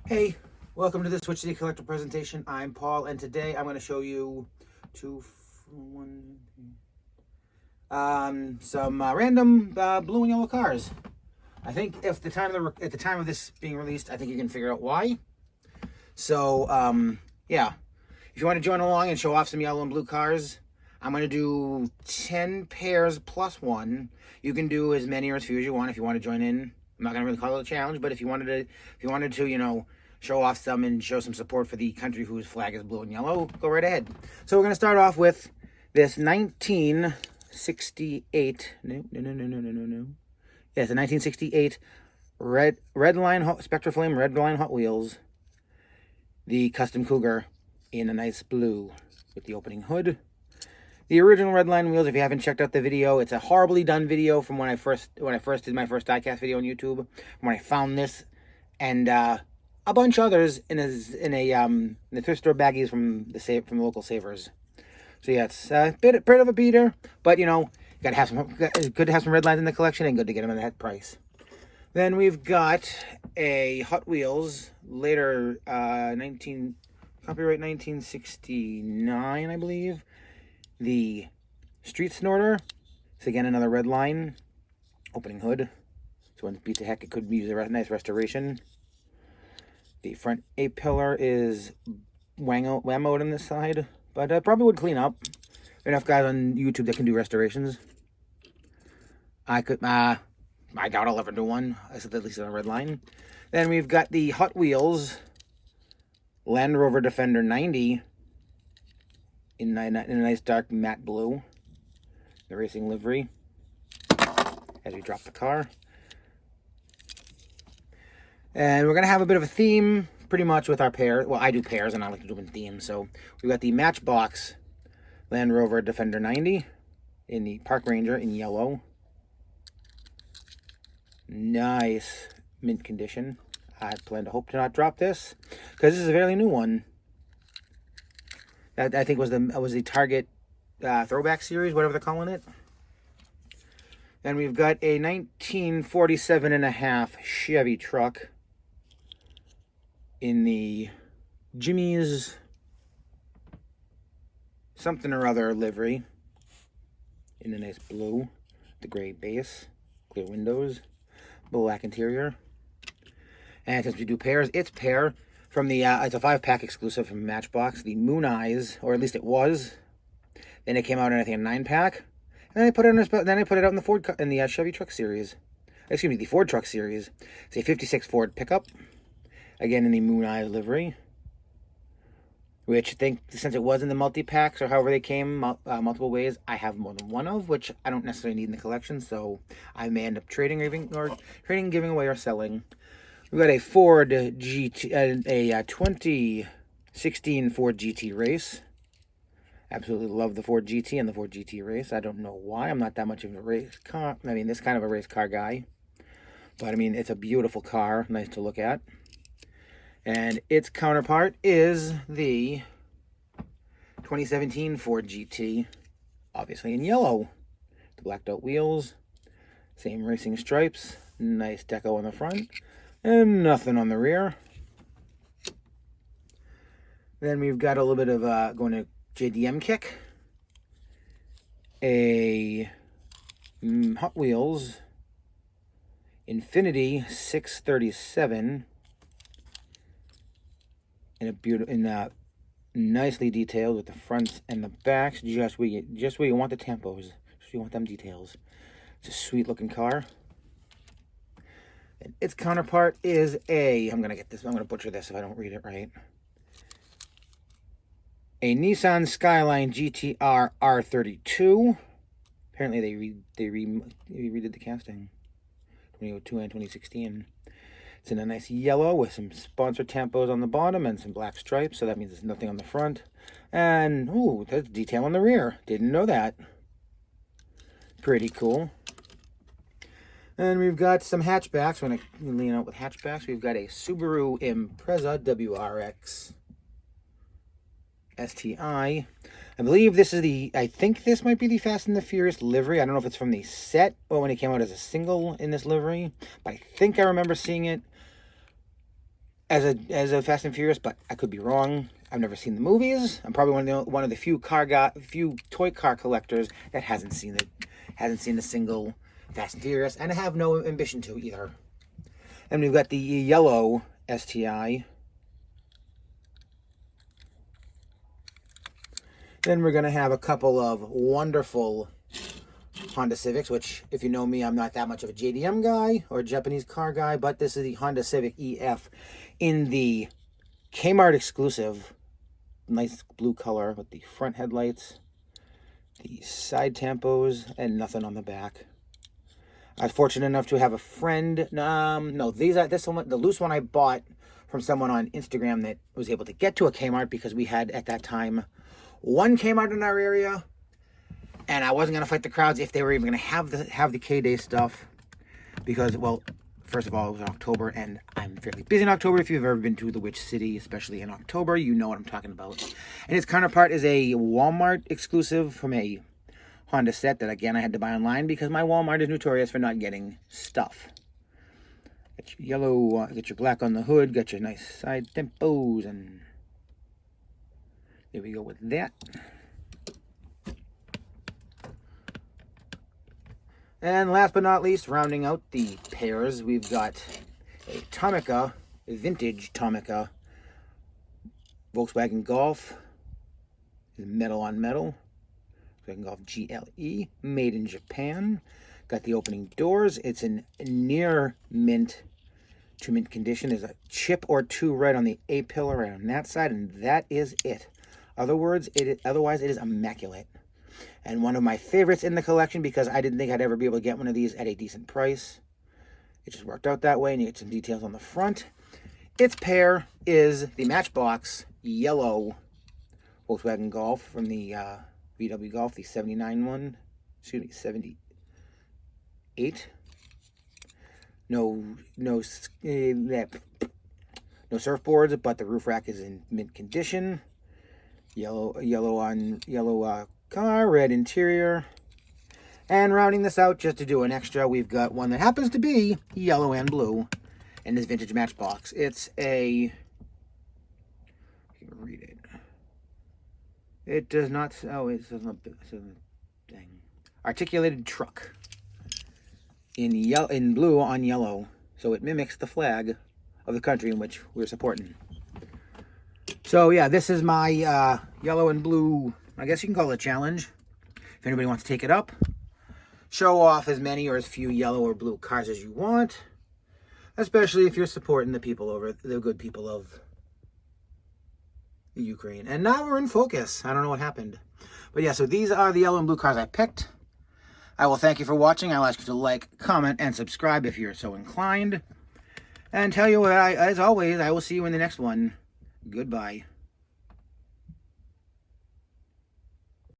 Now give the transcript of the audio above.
Hey, welcome to the Switch City Collector presentation. I'm Paul, and today I'm going to show you some random blue and yellow cars. I think if the time at the time of this being released, I think you can figure out why. So yeah, if you want to join along and show off some yellow and blue cars, I'm going to do 10 pairs plus one. You can do as many or as few as you want if you want to join in. I'm not going to really call it a challenge, but if you wanted to, you know, show off some and show some support for the country whose flag is blue and yellow, go right ahead. So we're going to start off with this 1968. No. Yes, a 1968 red line Spectra Flame red line Hot Wheels. The custom Cougar in a nice blue with the opening hood. The original Redline wheels, if you haven't checked out the video, it's a horribly done video from when I first did my first diecast video on YouTube. When I found this and a bunch of others in the thrift store baggies from the local Savers. So yeah, it's a bit of a beater, but you know, good to have some Redlines in the collection and good to get them at that price. Then we've got a Hot Wheels later copyright 1969, I believe. The Street Snorter. It's again another red line. Opening hood. So when it's beat to heck, it could use a nice restoration. The front A-pillar is whammoed on this side, but probably would clean up. There are enough guys on YouTube that can do restorations. I doubt I'll ever do one, at least on a red line. Then we've got the Hot Wheels Land Rover Defender 90 in a nice dark matte blue. The racing livery as we drop the car. And we're going to have a bit of a theme pretty much with our pair. Well, I do pairs and I like to do them in themes. So we've got the Matchbox Land Rover Defender 90 in the Park Ranger in yellow. Nice mint condition. I hope to not drop this because this is a fairly new one. That I think was the Target throwback series, whatever they're calling it. Then we've got a 1947 and a half Chevy truck in the Jimmy's something or other livery in a nice blue, the gray base, clear windows, black interior. And since we do pairs, it's pair from the it's a 5-pack exclusive from Matchbox, the Moon Eyes, or at least it was. Then it came out in I think a 9-pack, and then I put it out in the Chevy truck series. Excuse me, the Ford truck series. It's a 56 Ford pickup, again in the Moon Eyes livery. Which I think since it was in the multi-packs or however they came multiple ways, I have more than one of, which I don't necessarily need in the collection, so I may end up trading, giving away, or selling. We've got a Ford GT, a 2016 Ford GT race. Absolutely love the Ford GT and the Ford GT race. I don't know why. I'm not that much of a race car. I mean, this kind of a race car guy. But, I mean, it's a beautiful car. Nice to look at. And its counterpart is the 2017 Ford GT. Obviously in yellow. The blacked out wheels. Same racing stripes. Nice deco on the front. And nothing on the rear. Then we've got a little bit of going to JDM kick. A Hot Wheels Infinity 637 nicely detailed with the fronts and the backs, just where you want the tampos, just where you want them details. It's a sweet looking car. And its counterpart is I'm gonna butcher this if I don't read it right. A Nissan Skyline GTR R32. Apparently they redid the casting. 2002 and 2016. It's in a nice yellow with some sponsored tampos on the bottom and some black stripes, so that means there's nothing on the front. And ooh, there's detail on the rear. Didn't know that. Pretty cool. And we've got some hatchbacks. We're going to lean out with hatchbacks. We've got a Subaru Impreza WRX STI. I believe this is the, I think this might be the Fast and the Furious livery. I don't know if it's from the set or when it came out as a single in this livery, but I think I remember seeing it as a Fast and Furious, but I could be wrong. I've never seen the movies. I'm probably one of the few toy car collectors that hasn't seen the single Fast and Furious, and I have no ambition to either. And we've got the yellow STI. Then we're going to have a couple of wonderful Honda Civics, which, if you know me, I'm not that much of a JDM guy or a Japanese car guy, but this is the Honda Civic EF in the Kmart exclusive. Nice blue color with the front headlights, the side tampos, and nothing on the back. I was fortunate enough to have a friend. No, this one, the loose one I bought from someone on Instagram that was able to get to a Kmart because we had, at that time, one Kmart in our area, and I wasn't going to fight the crowds if they were even going to have the K-Day stuff because, well, first of all, it was October, and I'm fairly busy in October. If you've ever been to the Witch City, especially in October, you know what I'm talking about. And its counterpart is a Walmart exclusive from a Honda set that, again, I had to buy online because my Walmart is notorious for not getting stuff. Got your yellow, got your black on the hood, got your nice side tempos, and there we go with that. And last but not least, rounding out the pairs, we've got a Tomica, a vintage Tomica Volkswagen Golf, metal on metal, Volkswagen Golf GLE, made in Japan. Got the opening doors. It's in near mint to mint condition. There's a chip or two right on the A-pillar right on that side, and that is it. Otherwise, it is immaculate. And one of my favorites in the collection because I didn't think I'd ever be able to get one of these at a decent price. It just worked out that way, and you get some details on the front. Its pair is the Matchbox yellow Volkswagen Golf from the VW Golf, the 79 one. Excuse me, 78. No surfboards, but the roof rack is in mint condition. Yellow car, red interior. And rounding this out, just to do an extra, we've got one that happens to be yellow and blue in this vintage Matchbox. It's a, you can read it. It does not, oh, it says not, dang. Articulated truck in blue on yellow. So it mimics the flag of the country in which we're supporting. So yeah, this is my yellow and blue, I guess you can call it a challenge. If anybody wants to take it up, show off as many or as few yellow or blue cars as you want, especially if you're supporting the good people of the Ukraine. And now we're in focus. I don't know what happened. But yeah, so these are the yellow and blue cars I picked. I will thank you for watching. I'll ask you to like, comment, and subscribe if you're so inclined. And tell you what, as always, I will see you in the next one. Goodbye.